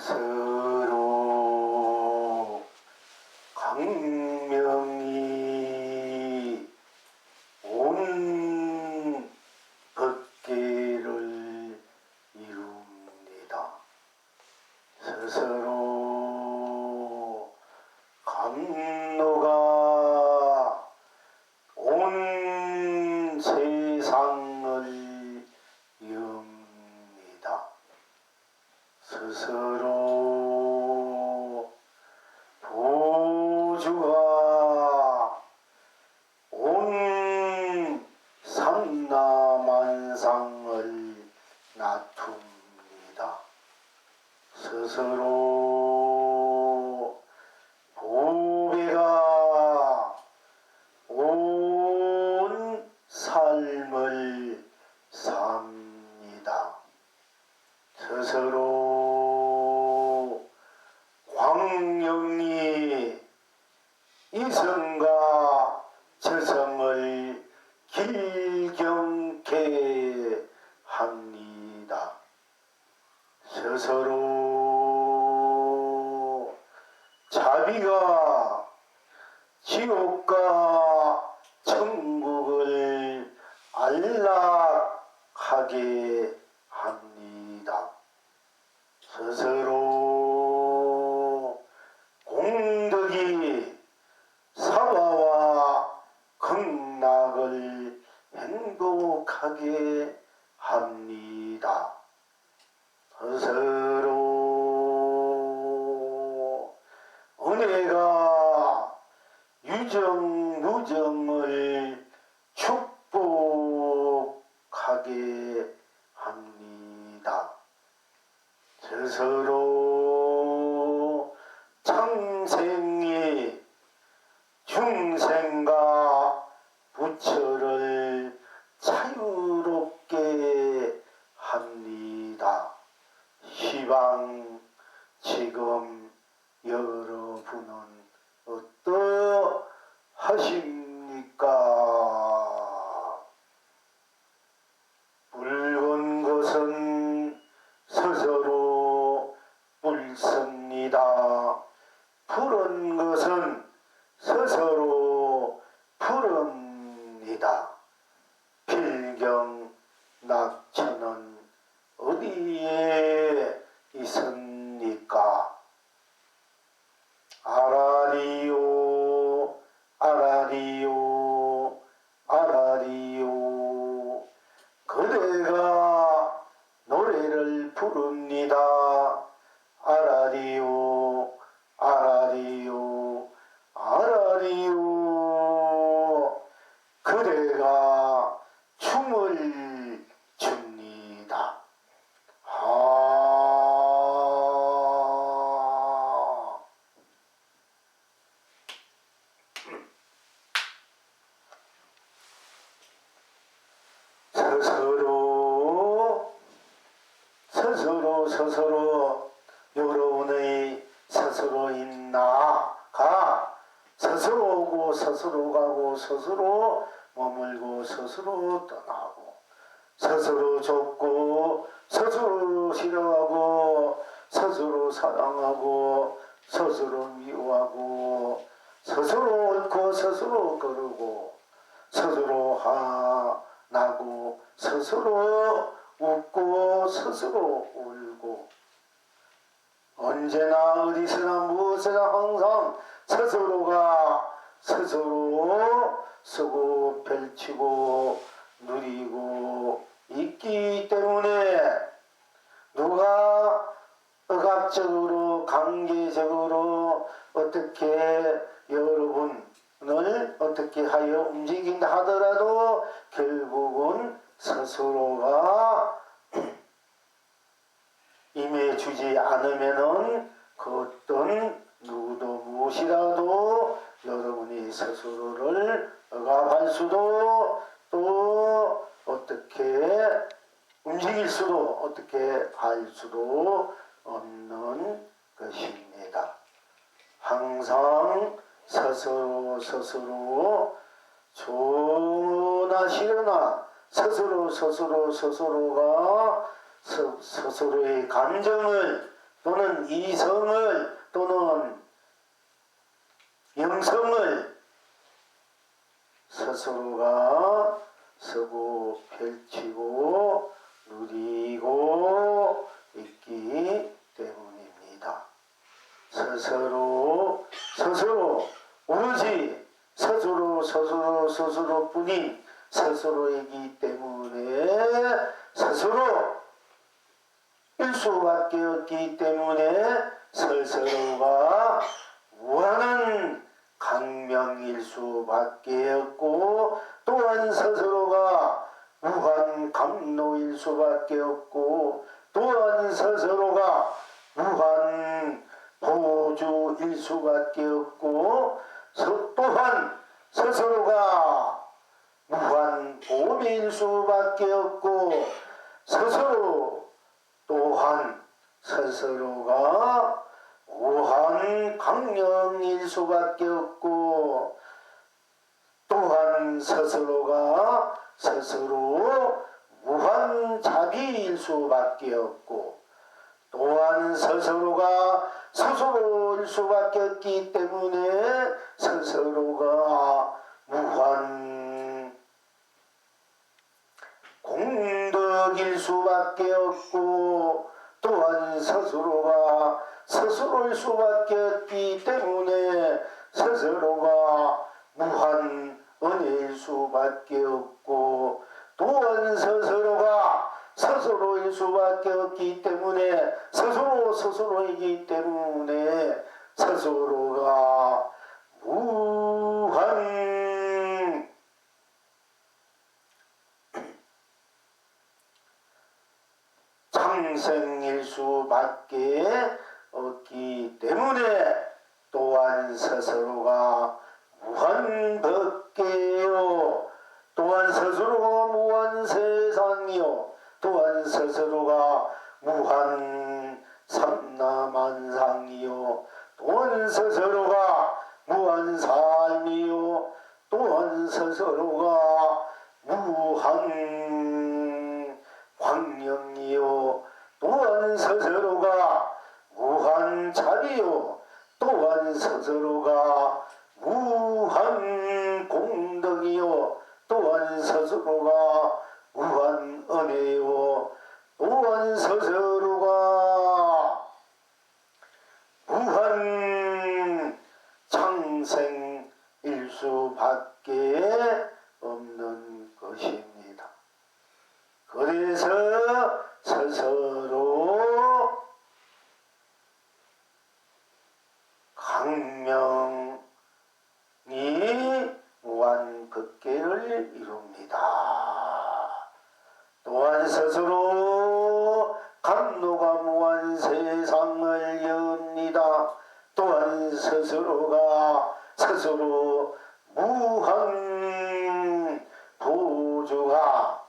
서로 강명이 온 법계를 이룹니다. 스스로 감로가 온 세상을 이웁니다. 스스로 보주가 온 삼라만상을 놔둡니다. 스스로 보배가 온 삶을 삽니다. 스스로 광명이 이성과 저성을 길경케 합니다. 스스로 자비가 지옥과 천국을 안락하게 합니다. 스스로 공덕이 사바와 극락을 행복하게 합니다. 스스로 은혜가 유정무정을 축복하게 합니다. 스스로 창생이 중생과 부처를 자유롭게 합니다. 시방 지금 여러분은 어떠하십니까? 붉은 것은 스스로 붉습니다. 푸른 것은 스스로 푸릅니다. 필경 낙천은 어디에 있습니까? 아라리요 아라리요 아라리요 그대가 노래를 부릅니다. 아라리요 아라리요 아라리요 그대가 춤을 춥니다. 스스로 여러분의 스스로인 나가 스스로 오고 스스로 가고 스스로 머물고 스스로 떠나고 스스로 좁고 스스로 싫어하고 스스로 사랑하고 스스로 미워하고 스스로 옳고 스스로 거르고 스스로 화나고 스스로 웃고 스스로 울고 언제나 어디서나 무엇이나 항상 스스로가 스스로 쓰고 펼치고 누리고 있기 때문에 누가 억압적으로 관계적으로 어떻게 여러분을 어떻게 하여 움직인다 하더라도 결국은 스스로가 임해주지 않으면은 그 어떤 누구도 무엇이라도 여러분이 스스로를 억압할 수도 또 어떻게 움직일 수도 어떻게 할 수도 없는 것입니다. 항상 스스로 좋으나 싫으나 스스로가 스스로의 감정을 또는 이성을 또는 영성을 스스로가 서고 펼치고 누리고 있기 때문입니다. 스스로 오로지 스스로뿐인 스스로이기 때문에 스스로 일 수밖에 없기 때문에 스스로가 무한한 강명일 수밖에 없고 또한 스스로가 무한 감노일 수밖에 없고 또한 스스로가 무한 보주일 수밖에 없고 또한 스스로가 무한 보배일 수밖에 없고 스스로 또한 스스로가 무한 강령일 수밖에 없고 또한 스스로가 스스로 무한 자비일 수밖에 없고 또한 스스로가 스스로일 수밖에 없기 때문에 스스로가 무한 공덕일 수밖에 없고 또한 스스로가 스스로일 수밖에 없기 때문에 스스로가 무한 은혜일 수밖에 없고 또한 스스로가 스스로일 수밖에 없기 때문에 스스로이기 때문에 스스로가 무한 창생일 수밖에 없기 때문에 또한 스스로가 무한 법계요 또한 스스로가 무한 세상이요 또한 스스로가 무한 삼라만상이요 또한 스스로가 무한 삶이요 또한 스스로가 무한 광명이요 또한 스스로가 무한 자비요 또한 스스로가 무한 공덕이요 또한 스스로가 무한 은혜요 또한 스스로가 무한 창생일 수밖에 없는 것입니다. 그래서 스스로 강명이 무한 법계를 이룹니다. 또한 스스로 감로가 무한 세상을 엽니다. 또한 스스로가 스스로 무한 보주가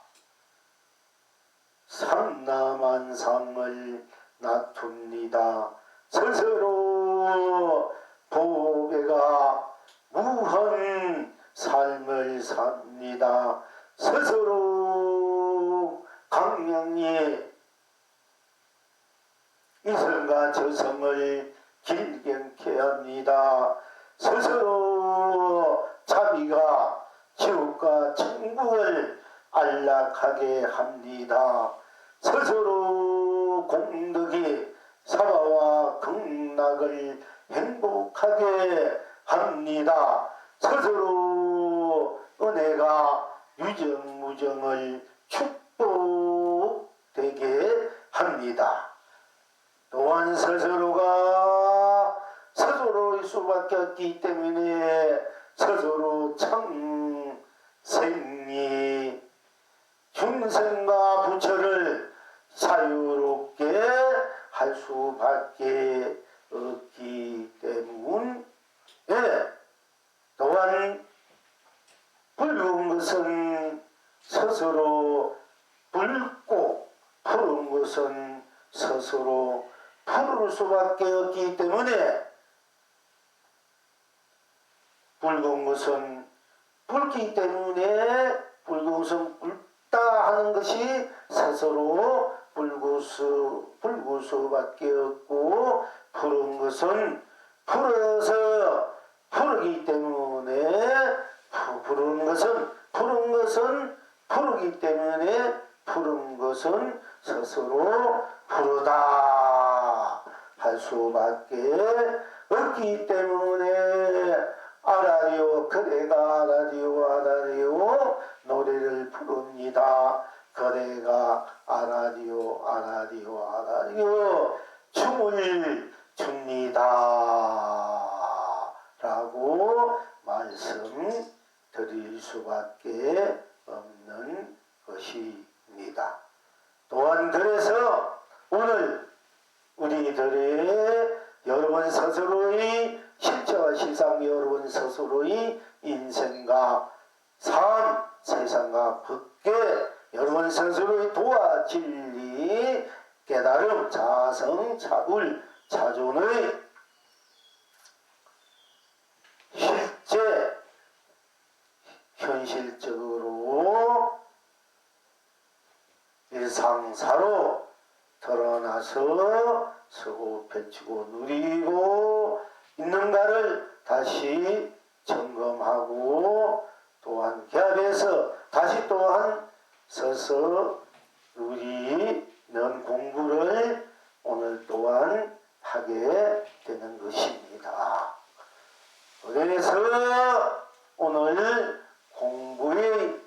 삼라만상을 놔둡니다. 스스로 보배가 무한 삶을 삽니다. 스스로 강명이 이성과 저성을 길게 합니다. 스스로 자비가 지옥과 천국을 안락하게 합니다. 스스로 공덕이 사바와 극락을 행복하게 합니다. 스스로 은혜가 유정무정을 축복되게 합니다. 또한 스스로가 스스로일 수밖에 없기 때문에 스스로 창생이 중생과 부처를 자유롭게 할 수밖에 없기 때문에 또한 붉은 것은 스스로 붉고 푸른 것은 스스로 푸를 수밖에 없기 때문에 붉은 것은 붉기 때문에 붉은 것은 붉다 하는 것이 스스로 붉을 수밖에 없고 것은 풀어서 푸르기 때문에 푸른 것은 푸르기 때문에 푸른 것은 스스로 푸르다 할 수밖에 없기 때문에 아라리오 그대가 아라리오 노래를 부릅니다. 그대가 아라리오 춤을 춥니다 라고 말씀드릴 수밖에 없는 것입니다. 또한 그래서 오늘 우리들의 여러분 스스로의 실체와 실상 여러분 스스로의 인생과 삶, 세상과 밖에 여러분 스스로의 도와 진리, 깨달음, 자성, 자불, 자존의 실제 현실적으로 일상사로 드러나서 서고 펼치고 누리고 있는가를 다시 점검하고 또한 개합해서 다시 또한 서서 누리는 공부를 오늘 또한 하게 되는 것입니다. 그래서 오늘 공부의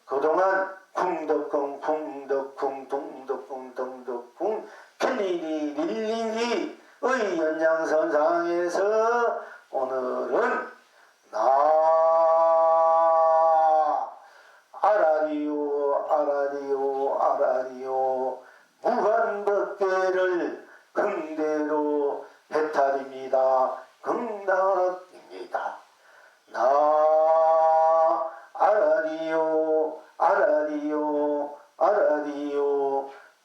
그동안 쿵덕쿵 둥덕쿵 덩덕쿵 킬리리 릴리리의 연장선상에서 오늘은 나 아라리오 무한법계를 긍대로 해탈입니다. 극락입니다. 나 아라리오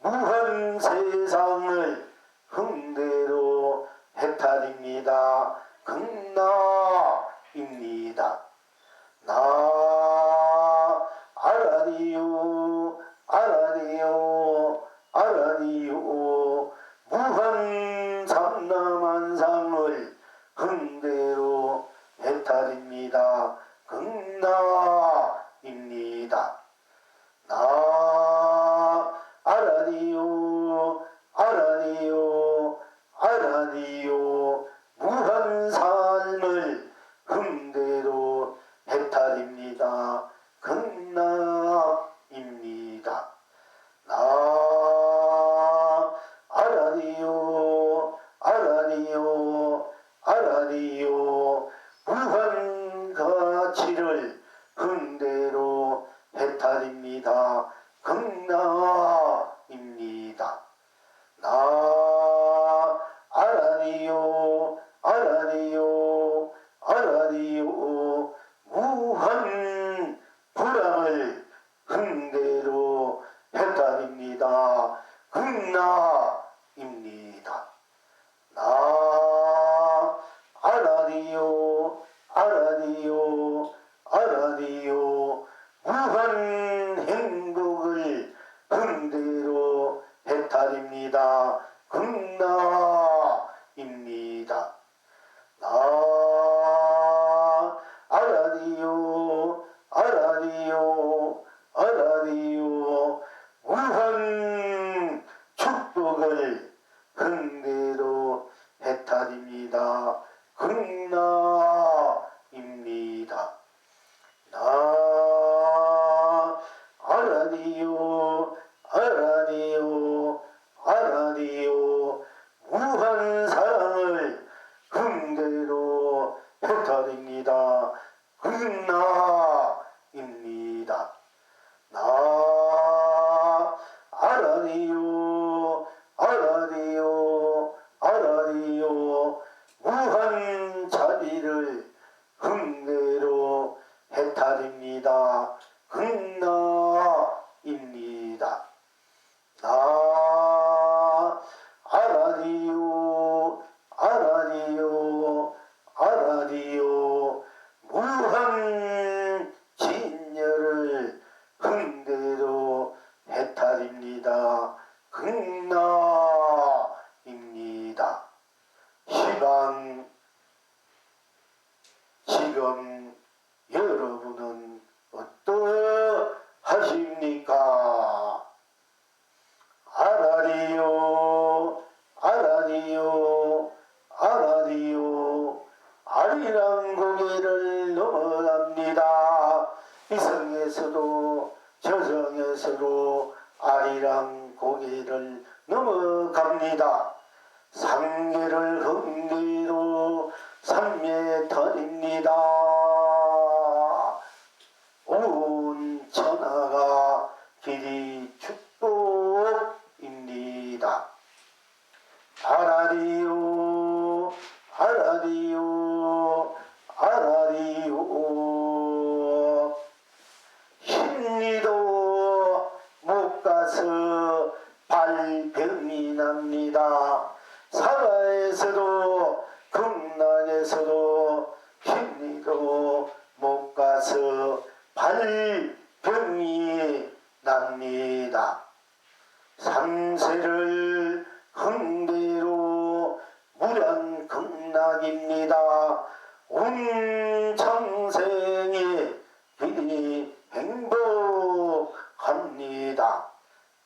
무한 세상을 흥대로 해탈입니다. 극락입니다. 나 아라리오 무한 삼라만상을 흥대로 해탈입니다. 극락입니다. 나 아라리오 무한 삶을 흥대로 해탈입니다. 극락입니다. 나 아라리오 무한 가치를 흥대로 해탈입니다. 극락입니다. 나 아라리오 무한 불황을 흥대로 해탈입니다. 극락입니다. 나 아라리오 무한 행복을 흥대로 해탈입니다. 극락입니다. 나 아라리오 무한 축복을 흥대로 해탈입니다. 극락입니다. 나 아라리오 무한 사랑을 이방 지금 여러분은 어떠하십니까? 아라리요 아라리요 아라리요 아리랑 고개를 넘어갑니다. 이성에서도 저성에서도 아리랑 고개를 넘어갑니다. 상계를 흥리로 삼매턴입니다. 온 천하가 길이 축복입니다. 아라리요 아라리요 아라리요 힘리도 못 가서 발병이 납니다. 사가에서도 극락에서도 힘리도 못 가서 발병이 납니다. 삼세를 흥대로 무량극락입니다. 온 청생이 길이 행복합니다.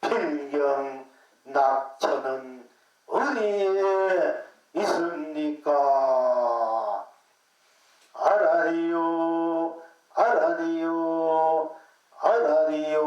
필경 낙천은 어디에 있습니까? 아라리요 아라리요 아라리요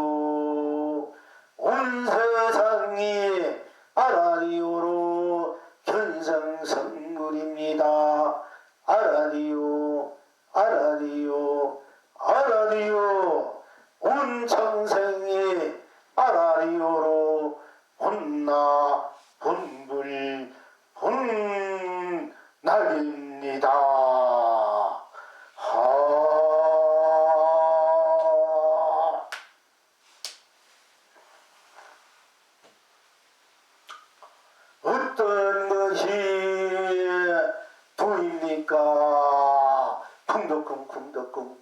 온 세상이 아라리요로 견성성물입니다. 아라리요 아라리요 아라리요 온 청생이 아라리요로 혼나 본불 본날입니다. 어떤 것이 도입니까?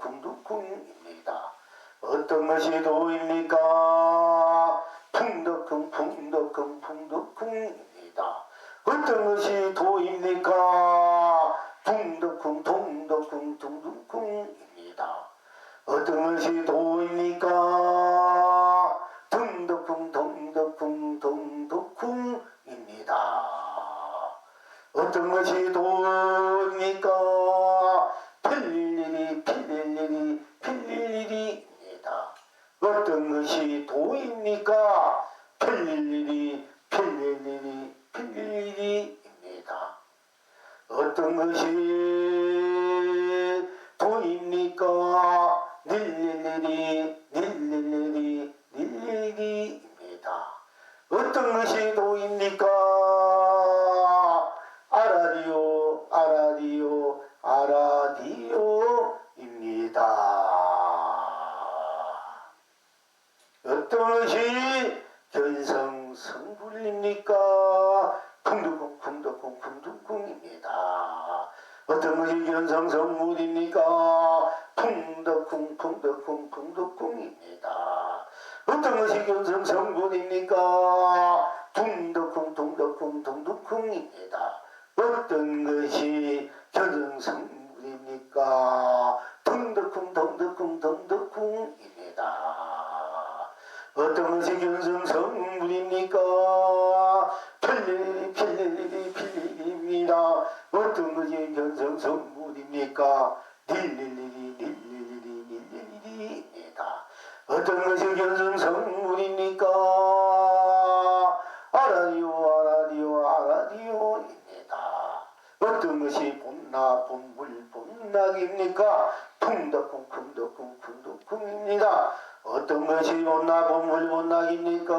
풍덕궁입니다. 어떤 것이 도입니까? 풍덕궁입니다. 어떤 것이 도입니까? 둥덕궁입니다. 어떤 것이 도입니까? 둥덕궁입니다. 어떤 것이 도입니까? 필일일입니다. 어떤 것이 도입니까? 필일일입니다. 어떤 것이 도입니까? 닐릴리입니다. 어떤 것이 도입니까? 아라디오입니다. 어떤 것이 견성성불입니까? 풍덕궁입니다. 어떤 것이 견성성불입니까? 풍덕궁입니다. 어떤 것이 견성성불입니까? 둥덕궁입니다. 어떤 것이 견성성불입니까? 둥덕궁입니다. 어떤 것이 견성성불입니까? 필리리입니다. 어떤 것이 견성성불입니까? 닐릴리입니다. 어떤 것이 견성성불입니까? 아라디오입니다. 어떤 것이 본락입니까? 풍덕궁입니다. 어떤 것이 본락입니까?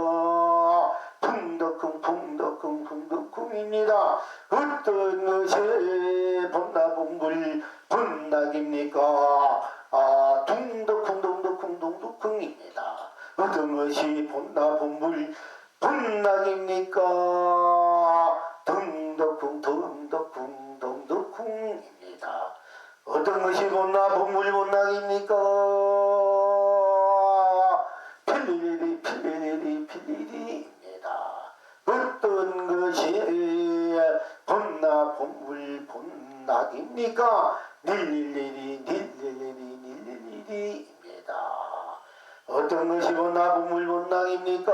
풍덕궁입니다. 어떤 것이 본락입니까? 둥덕궁입니다. 어떤 것이 본락입니까? 둥덕궁입니다. 어떤 것이 본락입니까? 필리리입니다. 어떤 것이 본락입니까? 본물 본낙입니까? 닐릴리리입니다. 어떤 것이 본나 본물 본낙입니까?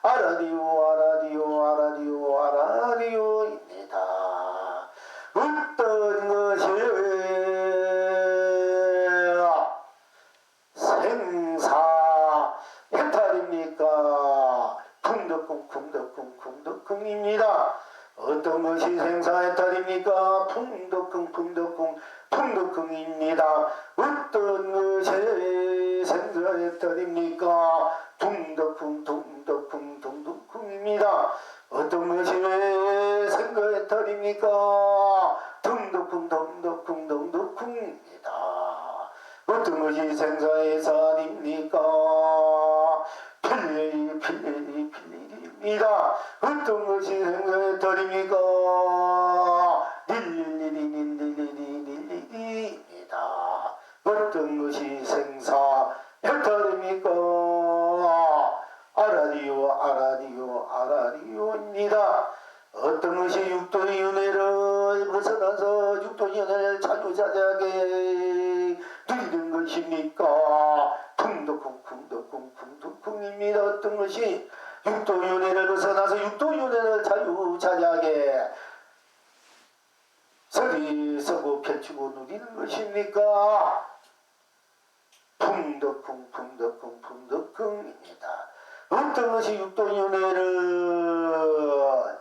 아라디오입니다. 어떤 것이 생사 해탈입니까? 풍덕궁입니다. 어떤 것이 생사해탈입니까? 풍덕궁입니다. 어떤 것이 생사해탈입니까? 둥덕궁입니다. 어떤 것이 생사해탈입니까? 둥덕궁입니다. 어떤 것이 생사해탈입니까? 필리입니다. 어떤 것이 생사해탈입니까? 닐리리입니다. 어떤 것이 생사해탈입니까? 아라디오입니다. 어떤 것이 육도의 윤회를 벗어나서 육도의 윤회를 자주자재하게 누리는 것입니까? 풍덕궁입니다. 어떤 것이 육도윤회를 벗어나서 육도윤회를 자유자재하게 서리 서고 펼치고 누리는 것입니까? 풍덕궁입니다. 어떤 것이 육도윤회를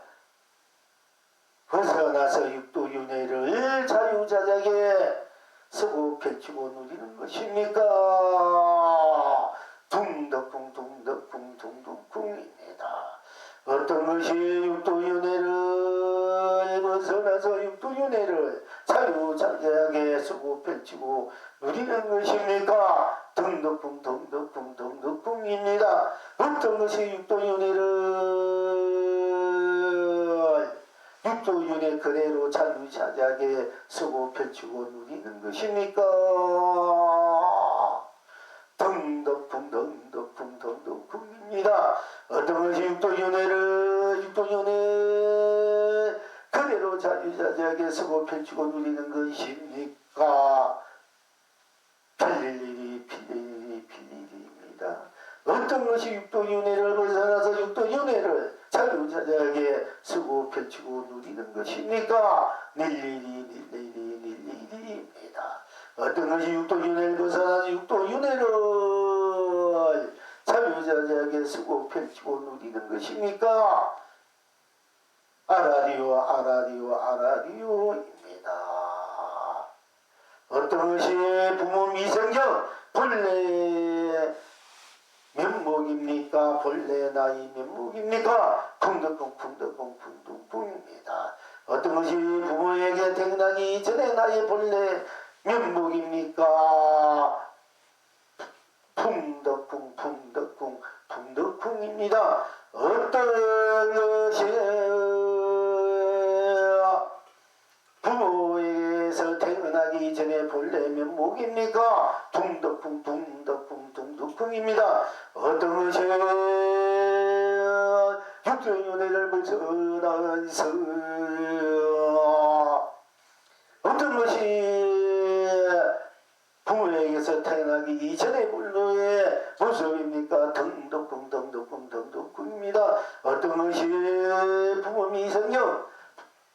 벗어나서 육도윤회를 자유자재하게 서고 펼치고 누리는 것입니까? 둥덕궁입니다. 어떤 것이 육도윤회를 벗어나서 육도윤회를 자유자재하게 서고 펼치고 누리는 것입니까? 둥덕궁입니다. 어떤 것이 육도윤회 그대로 자유자재하게 서고 펼치고 누리는 것입니까? 둥덕궁입니다. 어떤 것이 육도윤회 그대로 자유자재하게 서고 펼치고 누리는 것입니까? 필리입니다. 어떤 것이 육도윤회를 벗어나서 육도윤회를 자유자재하게 서고 펼치고 누리는 것입니까? 닐리리입니다. 어떤 것이 육도윤회를 벗어나서 육도윤회를 자유자재하게 서고 펼치고 누리는 것입니까? 아라디오입니다. 어떤 것이 부모 미성경 본래 면목입니까? 본래 나이 면목입니까? 풍덕궁입니다. 어떤 것이 부모에게 태어나기 전에 나의 본래 면목입니까? 풍덕궁입니다. 어떤 것이 부모에게서 태어나기 전에 본래 면목입니까? 둥덕궁입니다. 어떤 것이 육도윤회를 벗어나서 어떤 것이 부모에게서 태어나기 이전의 본래의 모습입니까? 둥덕궁입니다. 어떤 것이 부모 미성경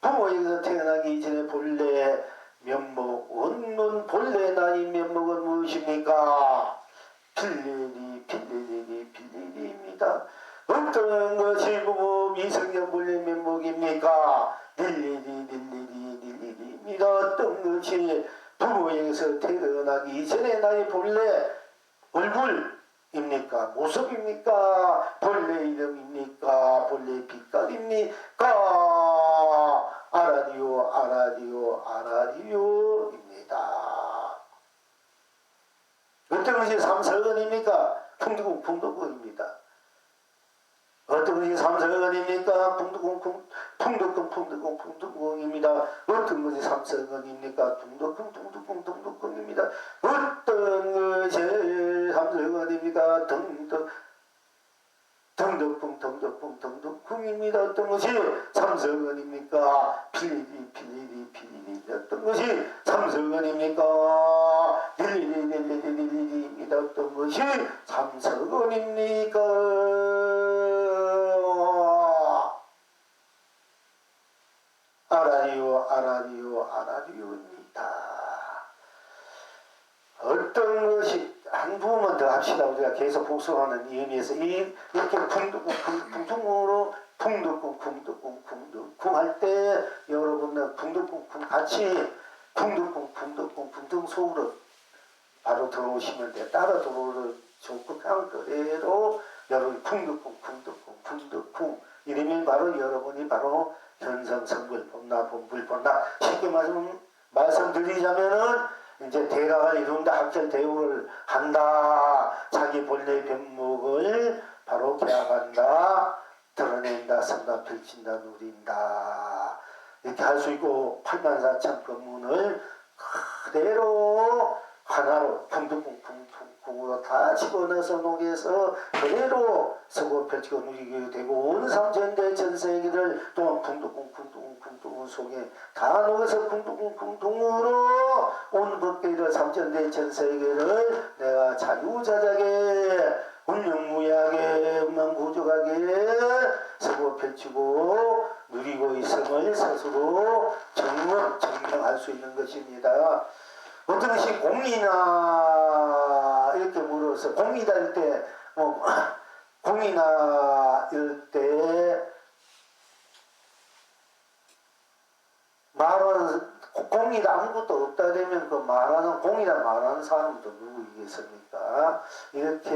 부모에게서 태어나기 이전의 본래 면목 원문 본래 나이 면목은 무엇입니까? 필리입니다. 어떤 것이 부모 미성경 본래 면목입니까? 닐리리입니다. 어떤 것이 부모에게서 태어나기 이전의 나의 본래 얼굴입니까? 모습입니까? 본래 이름입니까? 본래 빛깔입니까? 아라디오입니다. 어떤 것이 삼서원입니까? 풍덕궁입니다. 어떤 것이 삼서원입니까? 풍덕궁입니다. 어떤 것이 삼서원입니까? 둥덕궁입니다. 어떤 것이 삼서원입니까? 둥덕궁입니다. 삼성입니다. 어떤 것이 삼성원입니까? 필리리 어떤 것이 삼성원입니까? 릴리리입니다. 어떤 것이 삼성원입니까? 아라리오입니다. 어떤 것이 한 부분만 더 합시다. 우리가 계속 복습하는 이 의미에서 이렇게 풍둥으로 풍둥쿵 할 때 여러분들 풍둥쿵 같이 풍둥 속으로 바로 들어오시면 돼. 따라 들어오는 적극한 그대로 여러분이 풍둥쿵 이러면 바로 여러분이 바로 현상성불 본나 쉽게 말씀드리자면은 이제 대각을 이룬다, 학절 대우를 한다, 자기 본래의 면목을 바로 계약한다, 드러낸다, 선다, 펼친다, 누린다 이렇게 할 수 있고 84,000 법문을 그대로 하나로 풍둥풍으로 다 집어넣어서 녹여서 그대로 쓰고 펼치고 누리게 되고 온 삼천대 전세계를 또한 풍둥 속에 다 녹여서 풍둥으로 온 법계를 삼천대 전세계를 내가 자유자작에 운영무야하게 음망구족하게 쓰고 펼치고 누리고 있음을 스스로 증명할 수 있는 것입니다. 어떤 것이 공이나 이렇게 물어서 공이다 할 때 공이나 이럴 때 말하는 공이다 아무것도 없다 되면 그 말하는 공이다 말하는 사람도 누구이겠습니까? 이렇게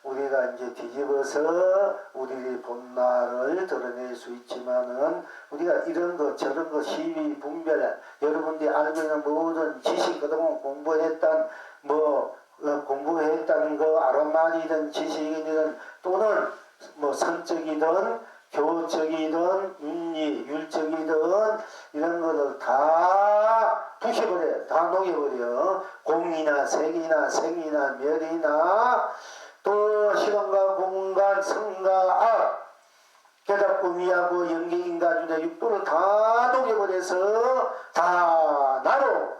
우리가 이제 뒤집어서 우리의 본날을 드러낼 수 있지만은 우리가 이런 것 저런 것 시비 분별 여러분들이 알고 있는 모든 지식 그동안 공부했다는 거 아로마리든 지식이든 또는 선적이든 교적이든 율적이든 이런 것을 다 부셔버려 다 녹여버려 공이나 색이나 생이나 멸이나 또 시간과 공간 성과 악 깨닫고 미하고 영계인가 주자 육도를 다 녹여버려서 다 나로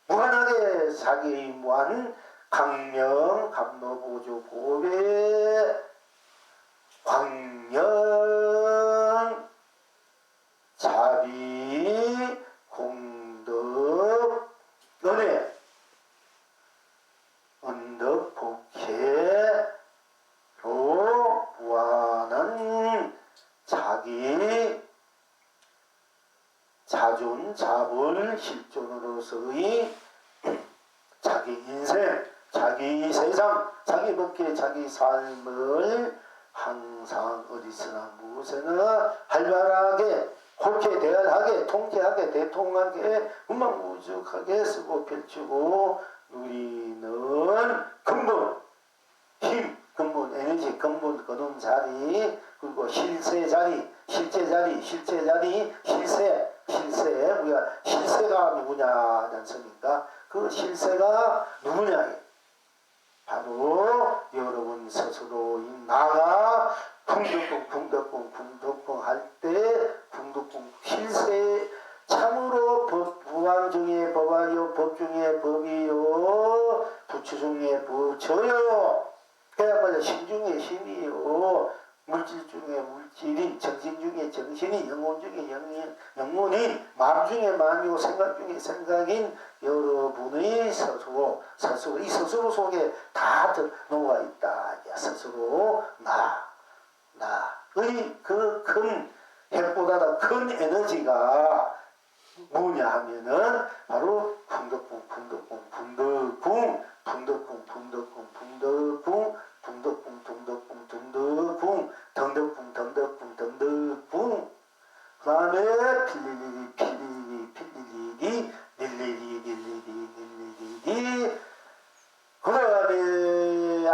무한하게 사기의 무한 강명 감로보조 고배 광명 자비 공덕 은혜 언덕 복혜로 무한한 자기 자존 자불 실존으로서의 자기 인생 자기 세상 자기 법계 자기 삶을 항상 어디서나 무엇에나 활발하게 옳게 대화하게 통쾌하게 대통하게 운망무죽하게 쓰고 펼치고 누리는 근본 힘 근본 에너지 근본 거둔 자리 그리고 실세 자리 실제 자리 실세 우리가 실세가 누구냐 하지 않습니까? 그 실세가 누구냐 바로 여러분 스스로 나가 풍덕궁 할 때 풍덕궁 실세 참으로 부왕 중에 법하요 법 중에 법이요 부처 중에 부처요 그야말로 신 중에 신이요 물질 중에 물질이 정신 중에 정신이 영혼 중에 영혼이 마음 중에 마음이고 생각 중에 생각인 여러분의 스스로 이 스스로 속에 다 녹아 있다. 스스로 나의 그 큰 핵보다 큰 에너지가 뭐냐 하면은 바로 풍덕궁 그 다음에 필리리 그 다음에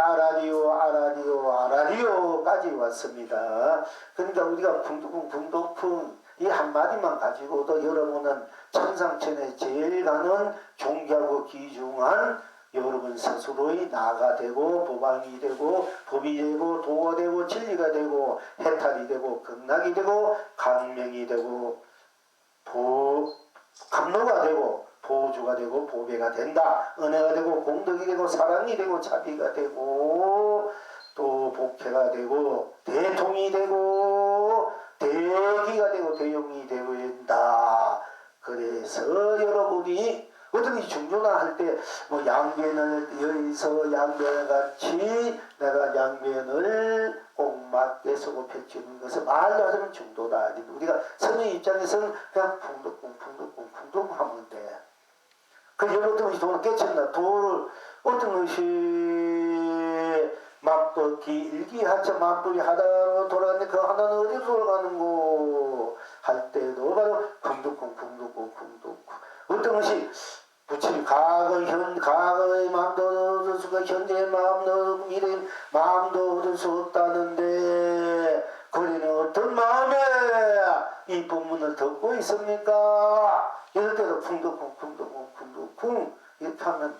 아라리오까지 왔습니다. 그러니까 우리가 풍덕궁 이 한마디만 가지고도 여러분은 천상천에 제일 가는 존귀하고 귀중한 여러분 스스로의 나가 되고 법왕이 되고 법이 되고 도가 되고 진리가 되고 해탈이 되고 극락이 되고 강명이 되고 감로가 되고 보조가 되고 보배가 된다. 은혜가 되고 공덕이 되고 사랑이 되고 자비가 되고 또 복회가 되고 대통이 되고 대기가 되고 대용이 되고 된다. 그래서 여러분이 어떻게 중조나 할 때 뭐 양변을 여기서 양변을 같이 내가 양변을 꼭 맞게 서고 펼치는 것은 말로 하자면 중도다. 우리가 선의 입장에서는 그냥 풍덕풍 하면 돼. 그 어떤 것이 돈을 깨쳤나? 돌을 어떤 것이 맞법기 일기하처 맞법이 하나로 돌아가는데 그 하나는 어디로 돌아가는고 할 때도 바로 풍덕풍 어떤 것이 부처님 과거의 마음도 얻을 수가 현재의 마음도 미래의 마음도 얻을 수 없다는데 그리는 어떤 마음에 이 법문을 듣고 있습니까? 이럴 때도 풍덕풍 이렇게 하면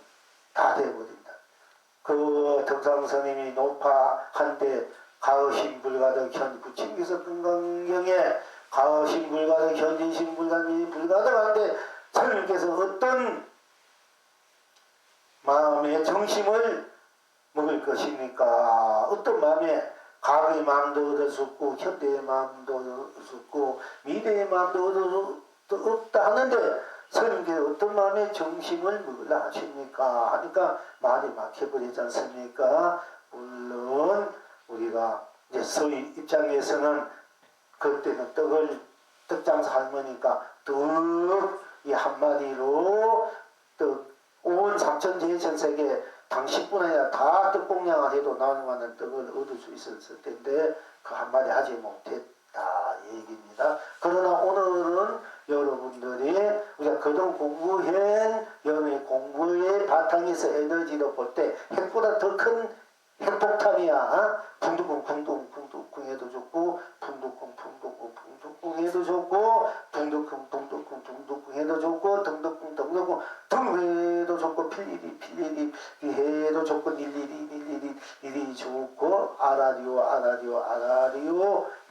다 되어버린다. 그 덕상스님이 노파한데 가의심불가득 현 부침기서 금강경에 가의심불가득 현진심불가득 불가득한데 스님께서 어떤 마음의 정심을 먹을 것입니까? 어떤 마음에 과거의 마음도 얻을 수 없고 현대의 마음도 얻을 수 없고 미래의 마음도 얻을 수 없다 하는데 스님께서 어떤 마음의 정심을 먹으라 하십니까? 하니까 말이 막혀버리지 않습니까? 물론 우리가 이제 서의 입장에서는 그때는 떡장사 할머니까 떡 이 한마디로 온 삼천제천세계 당 10분 아니라 다 떡공양을 해도 나올 만한 떡을 얻을 수 있었을 텐데 그 한마디 하지 못했다 얘기입니다. 그러나 오늘은 여러분들이 우리가 그동안 공부한 여러분의 공부의 바탕에서 에너지로 볼 때 핵보다 더 큰 핵폭탄이야. 풍두쿵 해도 좋고 풍두쿵 해도 좋고 풍두쿵 해도 좋고 등두쿵 해도 좋고 필리리 해도 좋고 일일이 좋고 아라리오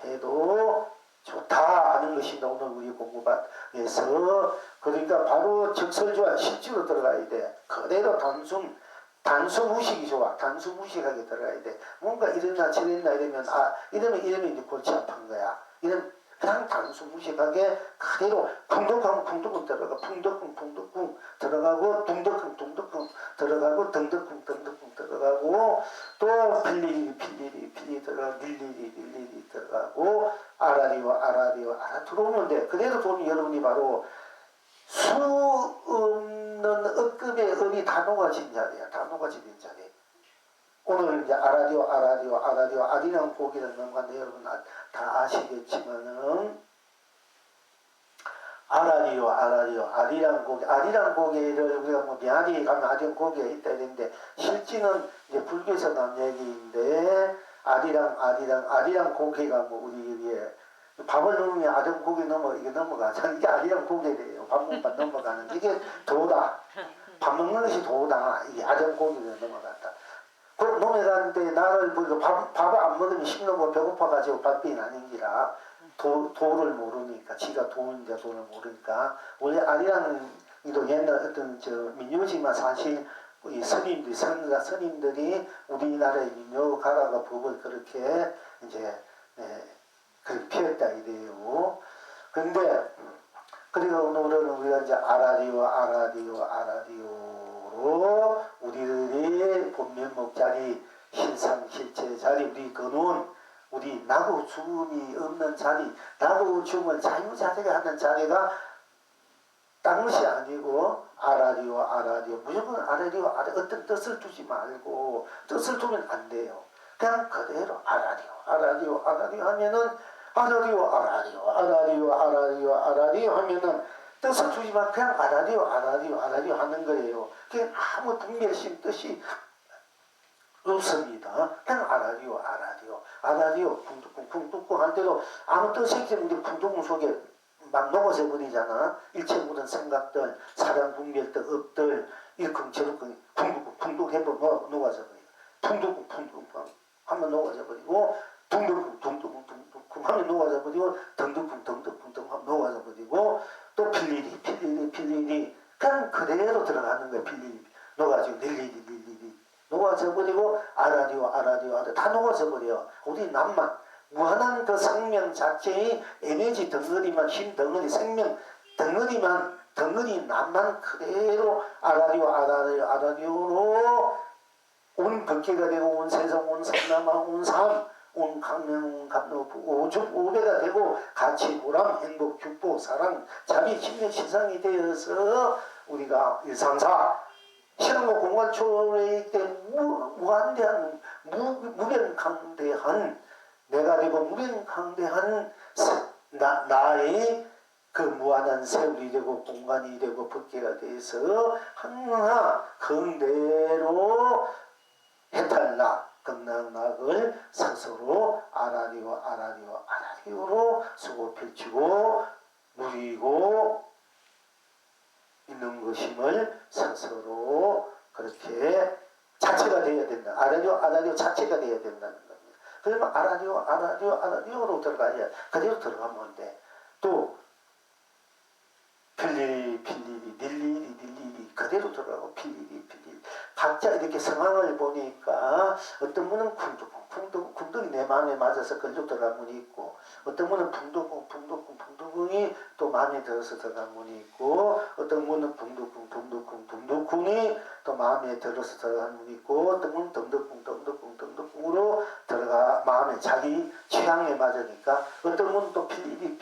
해도 좋다 하는 것이 오늘 우리 공부반에서 그러니까 바로 적설조와 실제로 들어가야 돼. 그대로 단수 무식이 좋아. 단수 무식하게 들어가야 돼. 뭔가 이랬나 저랬나 이러면 이러면 이제 골치 아픈 거야. 이런 그냥 단수 무식하게 그대로 풍덕쿵 들어가 풍덕쿵 들어가고 둥덕쿵 들어가고 등덕쿵 들어가고 또 필리리 들어가고 릴리리 들어가고 아라리오 들어오면 돼. 그래도 보면 여러분이 바로 수 없는 억급의 업이 다 녹아진 자리야. 다 녹아진 자리. 오늘 이제 아라리오 아리랑 고기를 넘어갔는데 여러분 다 아시겠지만은 아라리오 아리랑 고기를 우리가 뭐 미안히 가면 아리랑 고기가 있다 이랬는데 실제는 이제 불교에서 나온 얘기인데 아리랑 고기가 뭐 우리 여기에 밥을 넣으면 아령 고기 이게 넘어가잖아. 이게 아리랑 고기래요. 밥 먹으면 넘어가는 이게 도다. 밥 먹는 것이 도다. 이게 아령 고기가 넘어갔다. 그 넘어가는데 나를 보니까 밥을 안 먹으면 심노고 배고파가지고 밥빈 아닌기라 도를 모르니까 지가 도인지 돈을 모르니까 원래 아리랑이도 옛날 어떤 민요지만 사실 이 스님들이 우리나라의 민요 가라가 법을 그렇게 이제 그렇게 피웠다 이래요. 근데 그리고 오늘은 우리가 이제 아라리오로 우리들의 본면목 자리, 실상 실체 자리, 우리 근원, 우리 나고 죽음이 없는 자리, 나고 죽음을 자유자재가 하는 자리가 딴 것이 아니고 아라리오 무조건 아라리오 어떤 뜻을 두지 말고 뜻을 두면 안 돼요. 그냥 그대로 아라리오 하면은 아라리오 하면은 뜻을 두지만 그냥 아라리오 하는 거예요. 그냥 아무 분별심 뜻이 없습니다. 그냥 아라리오 쿵뚜쿵 할 때도 아무 뜻이 없는데 쿵뚜쿵 속에 막 녹아서 버리잖아. 일체 모든 생각들 사랑 분별들 업들 일컹저럭컹 쿵뚜쿵 둥둥 해버 녹아져 버려. 둥둥 하면 녹아져 버리고 둥둥 하면 녹아져 버리고 덩둥 하면 녹아져 버리고 또 필리리 그냥 그대로 들어가는 거야. 필리리 녹아지고 릴리리 녹아져 버리고 아라리오 다 녹아져 버려. 우리 남만 무한한 그 생명 자체의 에너지 덩어리만 힘 덩어리 생명 덩어리 남만 그대로 아라리오로 온 법계가 되고 온 세상 온 삼남아 온 삶 온 강명 감로 오죽 오배가 되고 가치 보람 행복 축복 사랑 자비 힘력 시상이 되어서 우리가 일상사 신앙과 공간 초래일 때 무한대한 무변강대한 내가 되고 무변강대한 나의 그 무한한 세월이 되고 공간이 되고 법계가 돼서 항상 긍대로 해탈락 극락락을 스스로 아라리오로 수고 펼치고 누리고 있는 것임을 스스로 그렇게 자체가 되어야 된다. 아라리오 자체가 되어야 된다는 겁니다. 그러면 아라리오로 들어가야 그대로 들어가면 안 돼. 또 필리리 그대로 들어가고 필리리 각자 이렇게 상황을 보니까 어떤 분은 쿵둥이 내 마음에 맞아서 걸려 들어간 분이 있고 어떤 분은 붕둥이 또 마음에 들어서 들어간 분이 있고 어떤 분은 붕둥이 또 마음에 들어서 들어간 분이 있고 어떤 분은 덩덕궁으로 들어가 마음에 자기 취향에 맞으니까 어떤 분은 또 필리리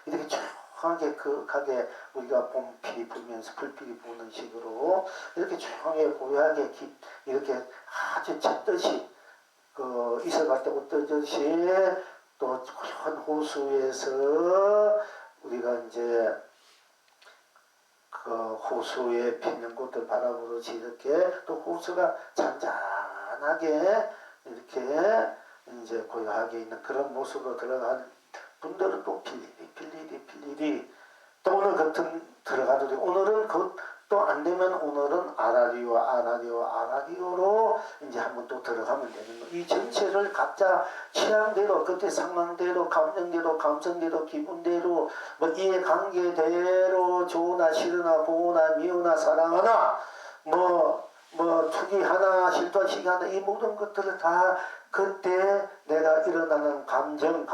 이렇게 조용하게 극하게 우리가 봄필이 불면서 불필이 부는 식으로 이렇게 조용하게 고요하게 이렇게 아주 젖듯이 그 이슬갈 때 웃듯이 또 고요한 호수에서 우리가 이제 그 호수에 피는 꽃들 바라보듯이 이렇게 또 호수가 잔잔하게 이렇게 이제 고요하게 있는 그런 모습으로 들어가는 분들은 또 필리리 또 오늘 같은 들어가도 되고 오늘은 또 안 되면 오늘은 아라리오로 이제 한번 또 들어가면 되는 거. 이 전체를 각자 취향대로 그때 상황대로 감정대로 감성대로 기분대로 뭐 이해관계대로 좋으나 싫으나 보나 미우나 사랑하나 뭐 투기하나 실토시기하나 이 모든 것들을 다 그때 내가 일어나는 감정을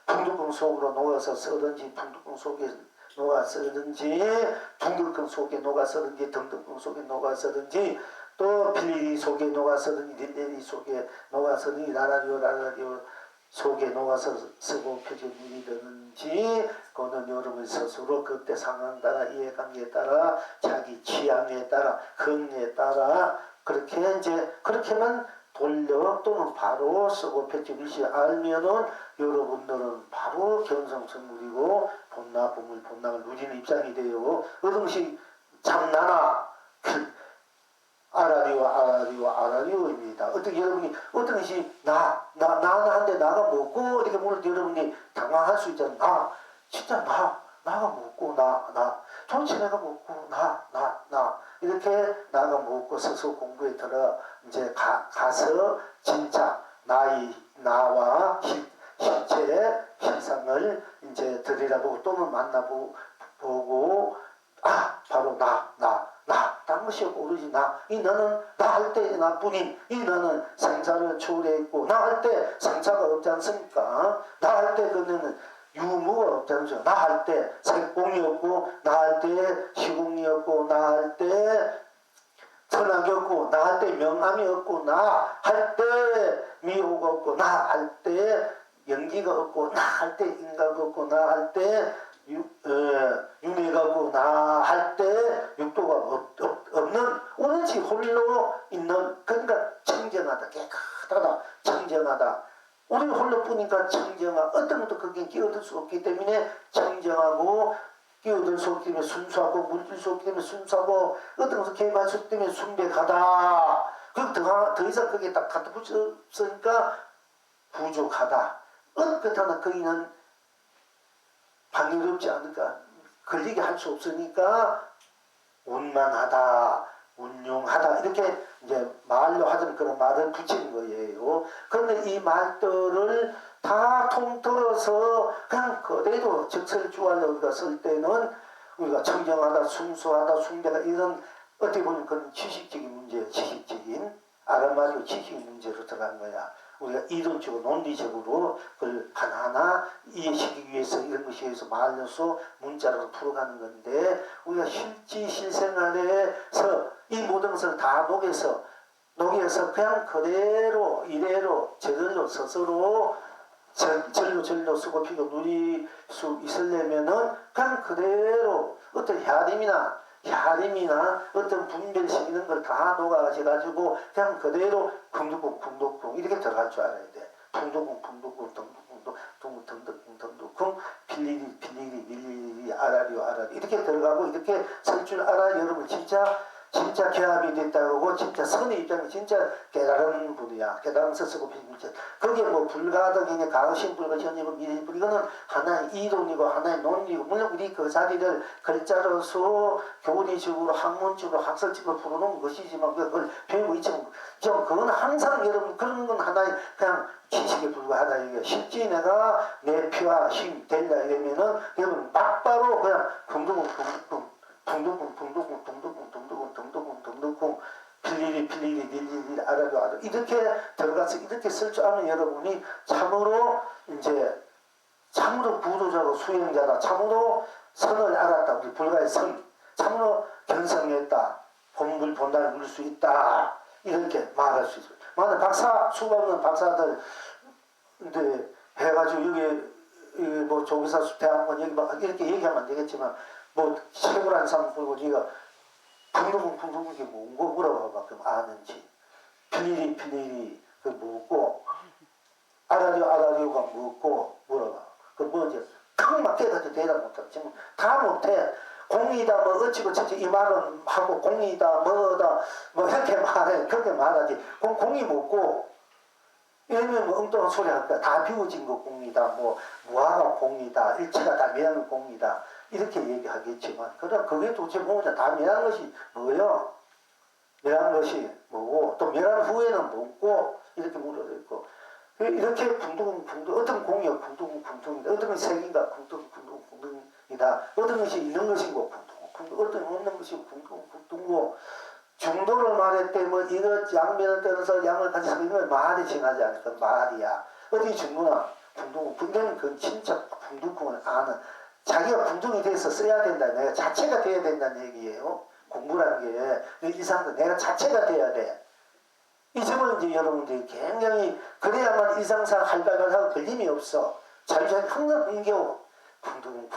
붕두궁 속으로 녹아서 쓰든지 붕두궁 속에 녹아 쓰든지 둥글궁 속에 녹아 쓰든지 덩덩궁 속에 녹아 쓰든지 또 필리리 속에 녹아 쓰든지 릴레리 속에 녹아 쓰든지 라라리오 속에 녹아서 쓰고 표준 일이 되는지 그거는 여러분 스스로 그때 상황 따라 이해관계에 따라 자기 취향에 따라 흥에 따라 그렇게 이제 그렇게만 돌려 또는 바로 쓰고 펼치듯이 알면은 여러분들은 바로 견성성 누리고 본락을 누리는 입장이 돼요. 어등시 참나나 아라리오입니다. 어떻게 여러분이 어떤 것이 나한테 나가 먹고 이렇게 물을 때 여러분이 당황할 수 있잖아. 진짜 나가 먹고 도대체 내가 먹고 이렇게 나가 먹고 스스로 공부에 들어 이제 가서 진짜 나와 실체의 실상을 이제 들여다보고 또는 만나보고 바로 딴 것이 오로지 이 나는 나 할 때 나뿐인 이 나는 상사를 초래했고 나 할 때 상사가 없지 않습니까? 나 할 때 그는 유무가 없지 않습니까? 나 할 때 색공이 없고 나 할 때 시공이 없고 나 할 때 선악이 없고 나 할 때 명암이 없고 나 할 때 미호가 없고 나 할 때 연기가 없고 나 할 때 인가가 없고 나 할 때 윤회가 없고 나 할 때 육도가 없는 오로지 홀로 있는 그러니까 청정하다 깨끗하다 청정하다 우리 홀로 뿐이니까 어떤 것도 거기에 끼어들 수 없기 때문에 청정하고 끼어들 수 없기 때문에 순수하고 물질 수 없기 때문에 순수하고 어떤 것을 개발할 수 없기 때문에 순백하다 더 이상 거기에 딱 갖다 붙였으니까 부족하다 어긋하나 거기는 방해롭지 않으니까 걸리게 할 수 없으니까 운만하다, 운용하다 이렇게 이제 말로 하던 그런 말을 붙이는 거예요. 그런데 이 말들을 다 통틀어서 그냥 그대로 적설주활로 우리가 쓸 때는 우리가 청정하다, 순수하다, 숭배하다 이런 어떻게 보면 그런 지식적인 문제, 지식적인 아라마리오 지식 문제로 들어간 거야. 우리가 이론적으로 논리적으로 그걸 하나하나 이해시키기 위해서 이런 것에 의해서 말로서 문자로 풀어가는 건데 우리가 실지 실생활에서 이 모든 것을 다 녹여서 그냥 그대로 이대로 저절로 스스로 절로 쓰고 피고 누릴 수 있으려면은 그냥 그대로 어떤 혈림이나 어떤 분별심 이런 걸 다 녹아가지고 그냥 그대로 풍두궁 이렇게 들어갈 줄 알아야 돼. 풍두궁 둥둥궁 필리리 밀리리 아라리 이렇게 들어가고 이렇게 쓸 줄 알아. 여러분 진짜 개합이 됐다고 진짜 선의 입장에 진짜 깨달은 분이야. 깨달으면서 쓰고 필리리 그게 뭐 불가덕이냐 가의심불가 현입은 미래불 이거는 하나의 이론이고 하나의 논리고 물론 우리 그 자리를 글자로서 교리적으로 학문적으로 학설적으로 풀어놓은 것이지만 그걸 배우고 있지만 그건 항상 여러분 그런 건 하나의 그냥 지식에 불과하다 이게 실제 내가 내 피와 힘 된다 이러면은 여러분 막바로 그냥 둥둥 필리리 닐리리 아라도 이렇게 들어가서 이렇게 쓸 줄 아는 여러분이 참으로 구도자고 수행자다. 참으로 선을 알았다. 우리 불가의 선. 참으로 견성했다. 본물 본단을 누릴 수 있다. 이렇게 말할 수 있어요. 만약 수업 없는 박사들 해가지고 여기 뭐 조기사 대학원 여기 막 이렇게 얘기하면 안 되겠지만 뭐 최고라는 사람 보고 네가 풍동풍 이게 뭔고 물어봐봐. 그럼 아는지. 필리리 그 뭐고 아라리오가 뭐고 물어봐. 그 뭐지? 탁 막혀가지고 대답 못해. 지금 다 못해. 공이다 뭐 어찌고 저찌 이 말은 하고 공이다 뭐다 뭐 이렇게 말해. 그렇게 말하지. 공이 뭐고 이러면 뭐 엉뚱한 소리 할 거야. 다 비워진 거 공이다. 뭐 무화가 공이다. 일체가 다 미하는 공이다. 이렇게 얘기하겠지만 그러나 그게 도대체 뭐냐. 다 미하는 것이 뭐예요? 멸한 것이 뭐고 또 멸한 후에는 뭐고 이렇게 물어있고 이렇게 어떤 공이요 붕둥이다 어떤 것이 색인가 붕둥이다 어떤 것이 있는 것이고 어떤 없는 것이고 붕둥이고 중도를 말했대 뭐 이거 양면을 떠나서 양을 가지고 이걸 말이 지나지 않을까 말이야 어디 중도나 붕둥이는 그 진짜 붕둥을 아는 자기가 붕둥이 돼서 써야 된다 내가 자체가 돼야 된다는 얘기예요. 공부라는 게 이상도 내가 자체가 돼야 돼. 이 점을 이제 여러분들이 굉장히 그래야만 일상상 할발발하고 걸림이 없어. 자유자재 항상 흥겨워. 둥둥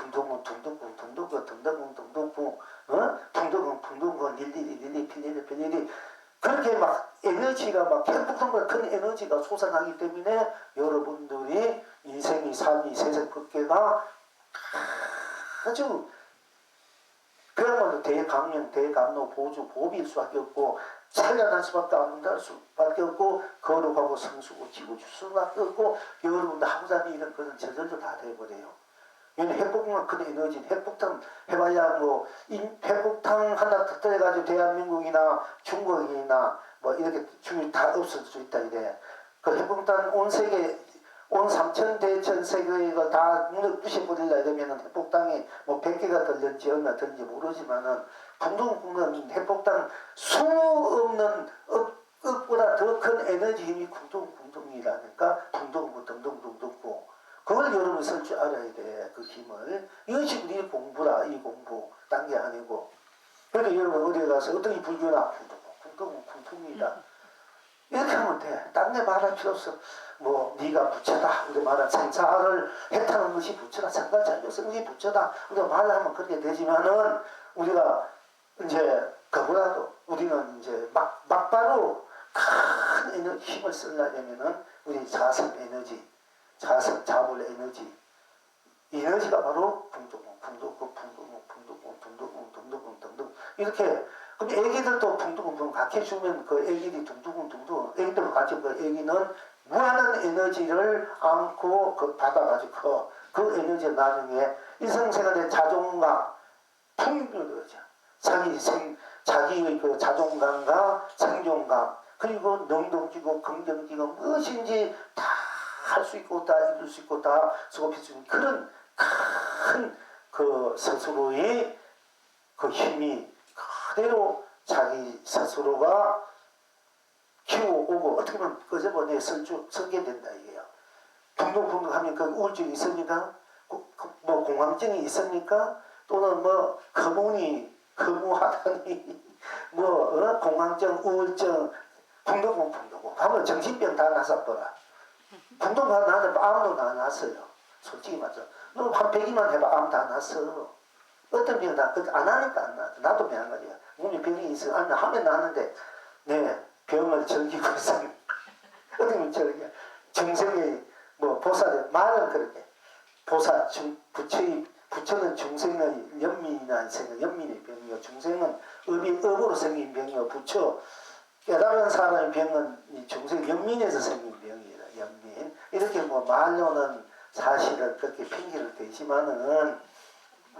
릴리 필리리 그렇게 막 에너지가 막 태풍보다 큰 에너지가 솟아나기 때문에 여러분들이 인생이 삶이 세상 법계가 아주 그야말로 대강령, 대감로, 보주, 보비일 수밖에 없고 살려날 수밖에 없고 거룩하고 성수고 지구줄 수밖에 없고 여러분들 하고자 하는 일은 그런 저절로 다 돼버려요. 왜냐면 핵폭탄 큰 에너지 핵폭탄 해봐야 뭐 핵폭탄 하나 터뜨려가지고 대한민국이나 중국이나 뭐 이렇게 중이 다 없어질 수 있다 이래. 그 핵폭탄 온 세계 온 3,000대 전 세계가 다 눈을 부셔버리려 이러면은 핵폭탄이 뭐 100개가 들렸지 얼마 들는지 모르지만은 붕둥 핵폭탄 수 없는 억보다 더 큰 에너지 힘이 붕둥이라니까 붕둥 그걸 여러분이 쓸 줄 알아야 돼. 그 힘을. 이것이 우리 공부라. 이 공부. 딴 게 아니고. 그러니까 여러분 어디에 가서 어떤 불교나 붕둥이다. 이렇게 하면 돼. 딴 데 말할 필요 없어. 뭐 네가 부처다. 우리 말한 생사를 해타는 것이 부처다. 생사자료 쓰는 것이 부처다. 우리가 말하면 그렇게 되지만은 우리가 이제 그보다도 우리는 이제 막바로 큰 힘을 쓰려면은 우리 자성 에너지, 자물 에너지가 바로 붕둥 이렇게 그럼 애기들도 붕둥 같이 주면 그 애기들이 둥둥 애기들 같이 그 애기는 무한한 에너지를 안고 그 받아가지고 그 에너지를 나중에 일상생활의 자존감 풍요를 얻죠. 자기의 그 자존감과 생존감, 그리고 능동지고 긍정지고 무엇인지 다 할 수 있고 다 이룰 수 있고 다 수급할 수 있는 그런 큰 그 스스로의 그 힘이 그대로 자기 스스로가 키워오고 어떻게 보면 그저번에 설계 된다 이게요. 붕동붕동하면 그 우울증이 있습니까? 뭐 공황증이 있습니까? 또는 뭐 허무하다니 뭐 공황증, 우울증, 붕동붕동 하면 정신병 다 나서버라. 붕동붕 나는데 암도 다 났어요. 솔직히 말해서 너 한 100일만 해봐 암 다 났어. 어떤 병 다 안 하니까 안 나. 나도 마찬가지야. 몸에 병이 있어. 안 하면 나는데 네 병을 즐기고 있으면 어떻게 보면 즐겨. 정생의 뭐 보살의 말은 그렇게 보살 부처는 중생의 연민이나 생각 연민의 병이요. 중생은 업으로 생긴 병이요. 부처 깨달은 사람의 병은 이 중생 연민에서 생긴 병이에요. 연민. 이렇게 뭐 말로는 사실은 그렇게 핑계를 대지만은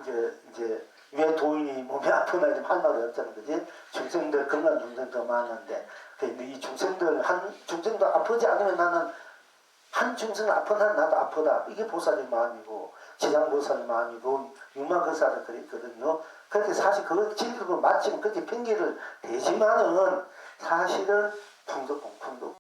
이제 왜 도인이 몸이 아프나 좀 할 말이 없잖아, 그지? 중생들 건강 중생도 많은데 이 중생들 한 중생도 아프지 않으면 나는 한 중생은 아픈 한 나도 아프다. 이게 보살의 마음이고 지장보살의 마음이고 육마거사를 그랬거든요. 그렇게 사실 그걸 진리로 마치면 그렇게 핑계를 대지만은 사실은 풍덕공풍도